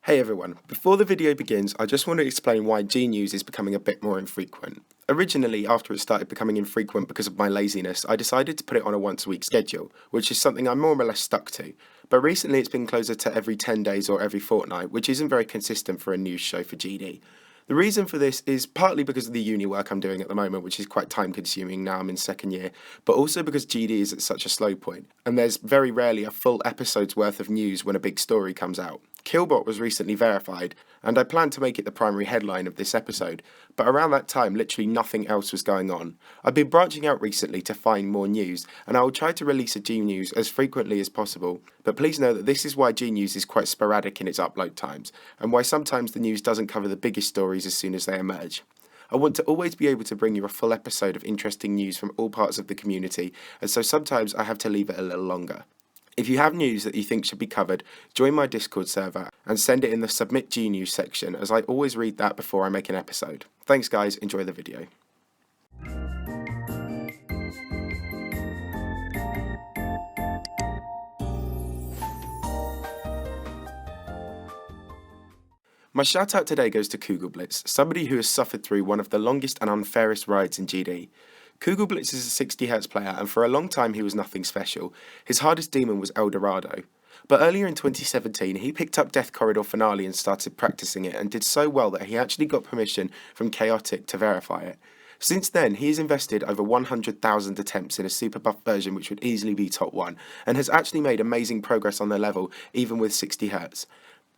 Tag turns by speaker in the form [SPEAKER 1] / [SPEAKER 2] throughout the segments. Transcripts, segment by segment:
[SPEAKER 1] Hey everyone, before the video begins, I just want to explain why G-News is becoming a bit more infrequent. Originally, after it started becoming infrequent because of my laziness, I decided to put it on a once-a-week schedule, which is something I'm more or less stuck to. But recently it's been closer to every 10 days or every fortnight, which isn't very consistent for a news show for GD. The reason for this is partly because of the uni work I'm doing at the moment, which is quite time consuming now I'm in second year, but also because GD is at such a slow point, and there's very rarely a full episode's worth of news when a big story comes out. Killbot was recently verified, and I planned to make it the primary headline of this episode, but around that time literally nothing else was going on. I've been branching out recently to find more news, and I will try to release a G-News as frequently as possible, but please know that this is why G-News is quite sporadic in its upload times, and why sometimes the news doesn't cover the biggest stories as soon as they emerge. I want to always be able to bring you a full episode of interesting news from all parts of the community, and so sometimes I have to leave it a little longer. If you have news that you think should be covered, join my Discord server and send it in the Submit G-News section, as I always read that before I make an episode. Thanks guys, enjoy the video. My shout out today goes to Killbot, somebody who has suffered through one of the longest and unfairest rides in GD. Killbot is a 60Hz player, and for a long time he was nothing special. His hardest demon was El Dorado. But earlier in 2017 he picked up Death Corridor Finale and started practicing it, and did so well that he actually got permission from Chaotic to verify it. Since then he has invested over 100,000 attempts in a super buff version which would easily be top 1, and has actually made amazing progress on the level even with 60Hz.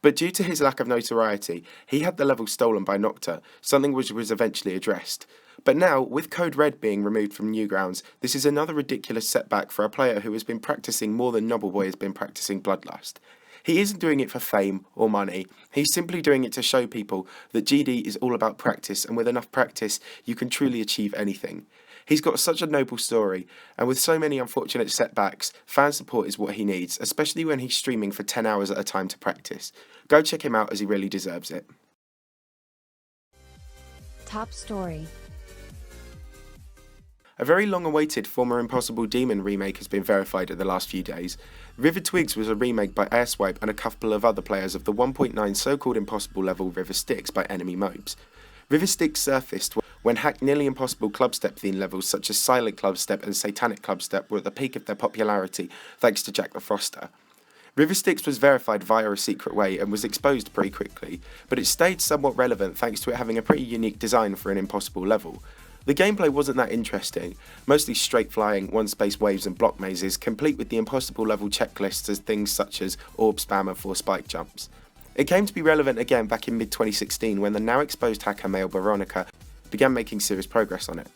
[SPEAKER 1] But due to his lack of notoriety, he had the level stolen by Nocta, something which was eventually addressed. But now, with Code Red being removed from Newgrounds, this is another ridiculous setback for a player who has been practicing more than Nobbleboy has been practicing Bloodlust. He isn't doing it for fame or money, he's simply doing it to show people that GD is all about practice, and with enough practice you can truly achieve anything. He's got such a noble story, and with so many unfortunate setbacks, fan support is what he needs, especially when he's streaming for 10 hours at a time to practice. Go check him out as he really deserves it.
[SPEAKER 2] Top story.
[SPEAKER 1] A very long-awaited former Impossible Demon remake has been verified in the last few days. River Twygz was a remake by Airswipe and a couple of other players of the 1.9 so-called impossible level River Styx by Enemy Mobes. River Styx surfaced when hacked nearly impossible clubstep theme levels such as Silent Clubstep and Satanic Clubstep were at the peak of their popularity thanks to Jack the Froster. River Styx was verified via a secret way and was exposed pretty quickly, but it stayed somewhat relevant thanks to it having a pretty unique design for an impossible level. The gameplay wasn't that interesting, mostly straight flying, one-space waves and block mazes, complete with the impossible level checklists as things such as orb spam and 4 spike jumps. It came to be relevant again back in mid-2016 when the now exposed hacker Male Veronica began making serious progress on it.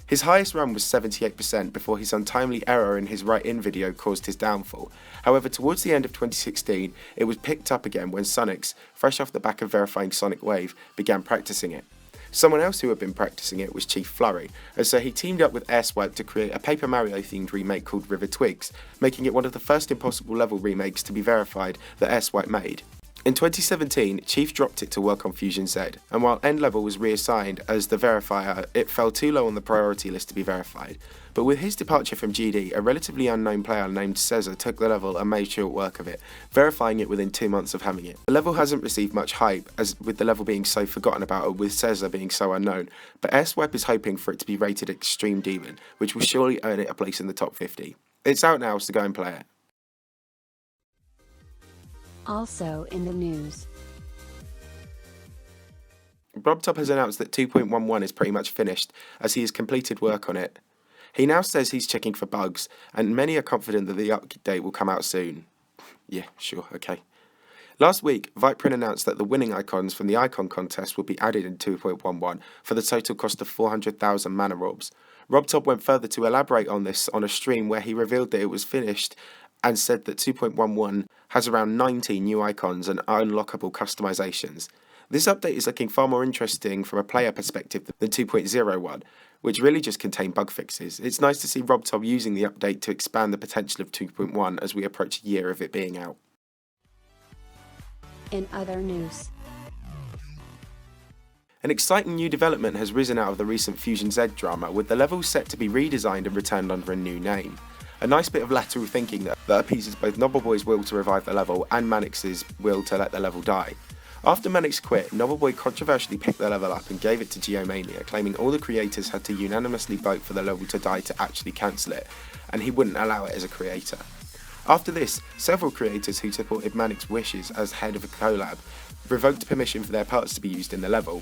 [SPEAKER 1] His highest run was 78% before his untimely error in his write-in video caused his downfall. However, towards the end of 2016, it was picked up again when Sonics, fresh off the back of verifying Sonic Wave, began practicing it. Someone else who had been practicing it was Chief Flurry, and so he teamed up with Airswipe to create a Paper Mario themed remake called River Twygz, making it one of the first impossible level remakes to be verified that Airswipe made. In 2017, Chief dropped it to work on Fusion Z, and while End Level was reassigned as the verifier, it fell too low on the priority list to be verified. But with his departure from GD, a relatively unknown player named Caesar took the level and made short work of it, verifying it within 2 months of having it. The level hasn't received much hype, as with the level being so forgotten about and with Caesar being so unknown, but Airswipe is hoping for it to be rated Extreme Demon, which will surely earn it a place in the top 50. It's out now, so go and play it.
[SPEAKER 2] Also in the news.
[SPEAKER 1] RobTop has announced that 2.11 is pretty much finished, as he has completed work on it. He now says he's checking for bugs, and many are confident that the update will come out soon. Yeah, sure, okay. Last week, Viprin announced that the winning icons from the icon contest will be added in 2.11 for the total cost of 400,000 mana orbs. RobTop went further to elaborate on this on a stream where he revealed that it was finished and said that 2.11 has around 90 new icons and unlockable customizations. This update is looking far more interesting from a player perspective than 2.01, which really just contained bug fixes. It's nice to see RobTop using the update to expand the potential of 2.1 as we approach a year of it being out.
[SPEAKER 2] In other news.
[SPEAKER 1] An exciting new development has risen out of the recent Fusion Z drama, with the levels set to be redesigned and returned under a new name. A nice bit of lateral thinking that appeases both Novelboy's will to revive the level and Mannix's will to let the level die. After Mannix quit, Novelboy controversially picked the level up and gave it to Geomania, claiming all the creators had to unanimously vote for the level to die to actually cancel it, and he wouldn't allow it as a creator. After this, several creators who supported Mannix's wishes as head of a collab revoked permission for their parts to be used in the level.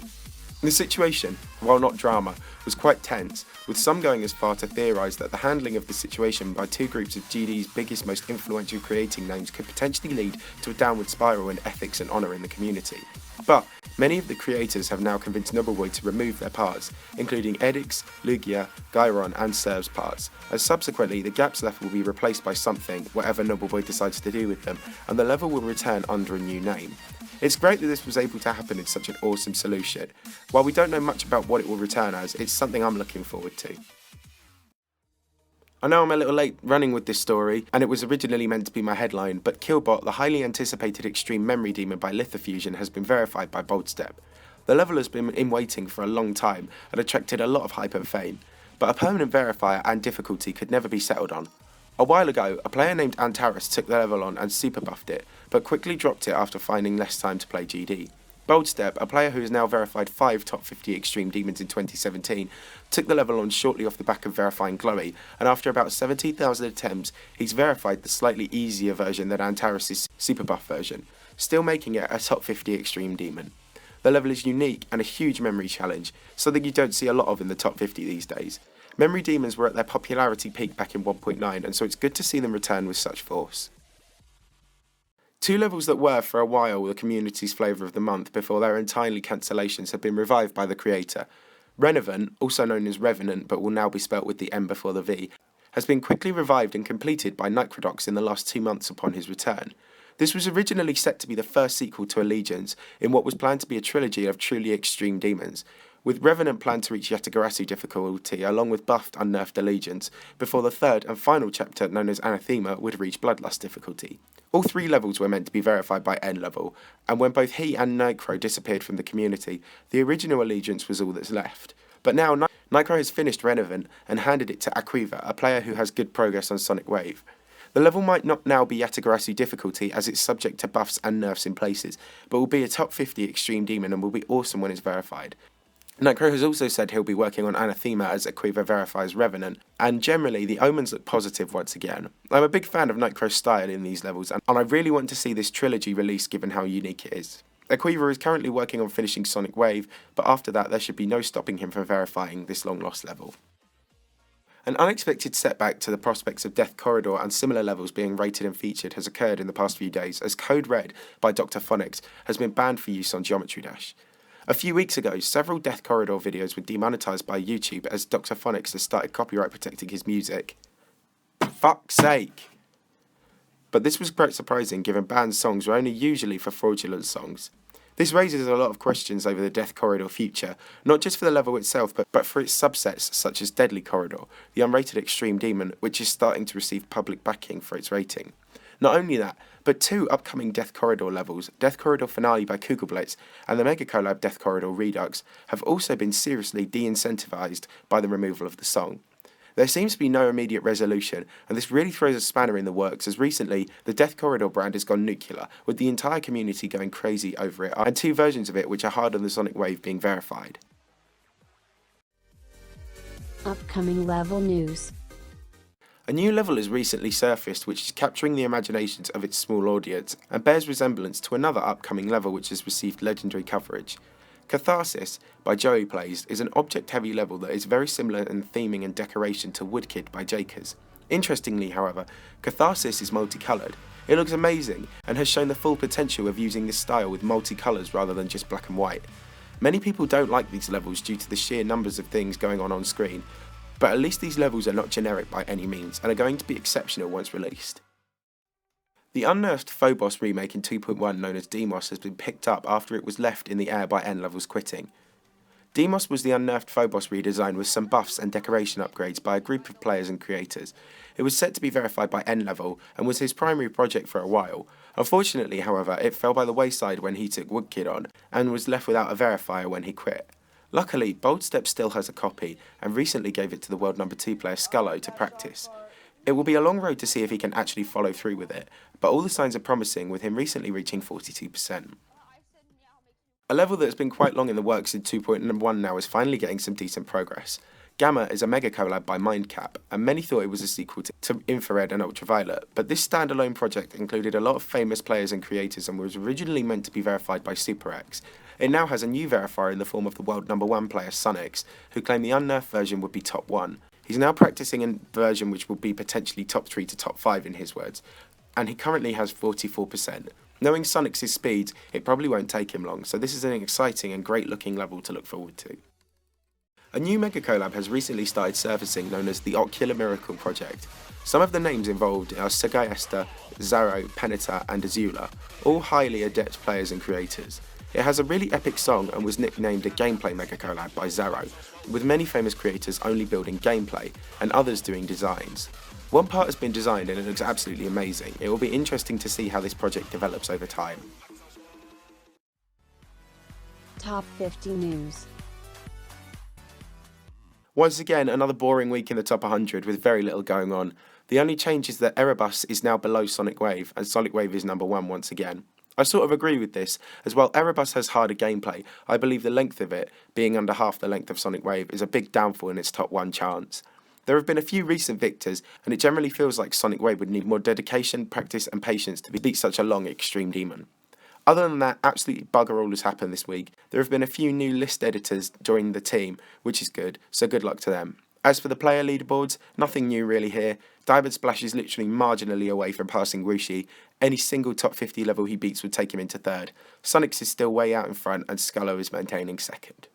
[SPEAKER 1] The situation, while not drama, was quite tense, with some going as far to theorise that the handling of the situation by two groups of GD's biggest, most influential creating names could potentially lead to a downward spiral in ethics and honour in the community. But many of the creators have now convinced Novelboy to remove their parts, including Edix, Lugia, Gyron and Serv's parts, as subsequently the gaps left will be replaced by something, whatever Novelboy decides to do with them, and the level will return under a new name. It's great that this was able to happen in such an awesome solution. While we don't know much about what it will return as, it's something I'm looking forward to. I know I'm a little late running with this story, and it was originally meant to be my headline, but Killbot, the highly anticipated extreme memory demon by Lithofusion, has been verified by Boldstep. The level has been in waiting for a long time and attracted a lot of hype and fame, but a permanent verifier and difficulty could never be settled on. A while ago, a player named Catharsis took the level on and super buffed it, but quickly dropped it after finding less time to play GD. Boldstep, a player who has now verified 5 top 50 extreme demons in 2017, took the level on shortly off the back of verifying Chloe, and after about 17,000 attempts, he's verified the slightly easier version than Catharsis' super buff version, still making it a top 50 extreme demon. The level is unique and a huge memory challenge, something you don't see a lot of in the top 50 these days. Memory demons were at their popularity peak back in 1.9, and so it's good to see them return with such force. Two levels that were, for a while, the community's flavour of the month before their entirely cancellations have been revived by the creator. Renovant, also known as Revenant but will now be spelt with the M before the V, has been quickly revived and completed by Nitrodrox in the last 2 months upon his return. This was originally set to be the first sequel to Allegiance in what was planned to be a trilogy of truly extreme demons, with Revenant planned to reach Yatagarasu difficulty along with buffed unnerfed Allegiance, before the third and final chapter known as Anathema would reach Bloodlust difficulty. All 3 levels were meant to be verified by N level, and when both he and Nitro disappeared from the community, the original Allegiance was all that's left. But now Nitro has finished Renovant and handed it to Aquiva, a player who has good progress on Sonic Wave. The level might not now be Yatagarasu difficulty as it's subject to buffs and nerfs in places, but will be a top 50 extreme demon and will be awesome when it's verified. Nitro has also said he'll be working on Anathema as Aquiva verifies Revenant, and generally the omens look positive once again. I'm a big fan of Nitro's style in these levels, and I really want to see this trilogy released given how unique it is. Aquiva is currently working on finishing Sonic Wave, but after that there should be no stopping him from verifying this long lost level. An unexpected setback to the prospects of Death Corridor and similar levels being rated and featured has occurred in the past few days, as Code Red by Dr. Phonics has been banned for use on Geometry Dash. A few weeks ago, several Death Corridor videos were demonetized by YouTube as Dr. Phonics has started copyright protecting his music. Fuck's sake! But this was quite surprising given banned songs were only usually for fraudulent songs. This raises a lot of questions over the Death Corridor future, not just for the level itself, but for its subsets such as Deadly Corridor, the unrated extreme demon, which is starting to receive public backing for its rating. Not only that, but 2 upcoming Death Corridor levels, Death Corridor Finale by Kugelblitz and the Mega Collab Death Corridor Redux, have also been seriously de-incentivized by the removal of the song. There seems to be no immediate resolution, and this really throws a spanner in the works as recently the Death Corridor brand has gone nuclear, with the entire community going crazy over it, and 2 versions of it which are hard on the Sonic Wave being verified.
[SPEAKER 2] Upcoming level news.
[SPEAKER 1] A new level has recently surfaced which is capturing the imaginations of its small audience and bears resemblance to another upcoming level which has received legendary coverage. Catharsis by Joey Plays is an object-heavy level that is very similar in theming and decoration to Woodkid by Jakers. Interestingly, however, Catharsis is multicoloured. It looks amazing and has shown the full potential of using this style with multicolours rather than just black and white. Many people don't like these levels due to the sheer numbers of things going on screen, but at least these levels are not generic by any means and are going to be exceptional once released. The unnerfed Phobos remake in 2.1 known as Demos has been picked up after it was left in the air by N levels quitting. Demos was the unnerfed Phobos redesign with some buffs and decoration upgrades by a group of players and creators. It was set to be verified by N level and was his primary project for a while. Unfortunately, however, it fell by the wayside when he took Woodkid on and was left without a verifier when he quit. Luckily, Boldstep still has a copy and recently gave it to the world number 2 player Scullo to practice. It will be a long road to see if he can actually follow through with it, but all the signs are promising, with him recently reaching 42%. A level that has been quite long in the works in 2.1 now is finally getting some decent progress. Gamma is a mega collab by Mindcap, and many thought it was a sequel to Infrared and Ultraviolet, but this standalone project included a lot of famous players and creators and was originally meant to be verified by SuperX. It now has a new verifier in the form of the world #1 player Sunix, who claimed the unnerfed version would be top 1. He's now practicing a version which will be potentially top 3 to top 5 in his words, and he currently has 44%. Knowing Sunix's speed, it probably won't take him long, so this is an exciting and great looking level to look forward to. A new mega collab has recently started surfacing known as the Ocular Miracle Project. Some of the names involved are Sagaesta, Zaro, Penita and Azula, all highly adept players and creators. It has a really epic song and was nicknamed a gameplay mega collab by Zaro, with many famous creators only building gameplay and others doing designs. One part has been designed and it looks absolutely amazing. It will be interesting to see how this project develops over time.
[SPEAKER 2] Top 50 news.
[SPEAKER 1] Once again, another boring week in the top 100 with very little going on. The only change is that Erebus is now below Sonic Wave, and Sonic Wave is #1 once again. I sort of agree with this, as while Erebus has harder gameplay, I believe the length of it, being under half the length of Sonic Wave, is a big downfall in its top 1 chance. There have been a few recent victors, and it generally feels like Sonic Wave would need more dedication, practice and patience to beat such a long extreme demon. Other than that, absolutely bugger all has happened this week. There have been a few new list editors joining the team, which is good, so good luck to them. As for the player leaderboards, nothing new really here. Diamond Splash is literally marginally away from passing Wuxi. Any single top 50 level he beats would take him into third. Sonix is still way out in front and Scullo is maintaining second.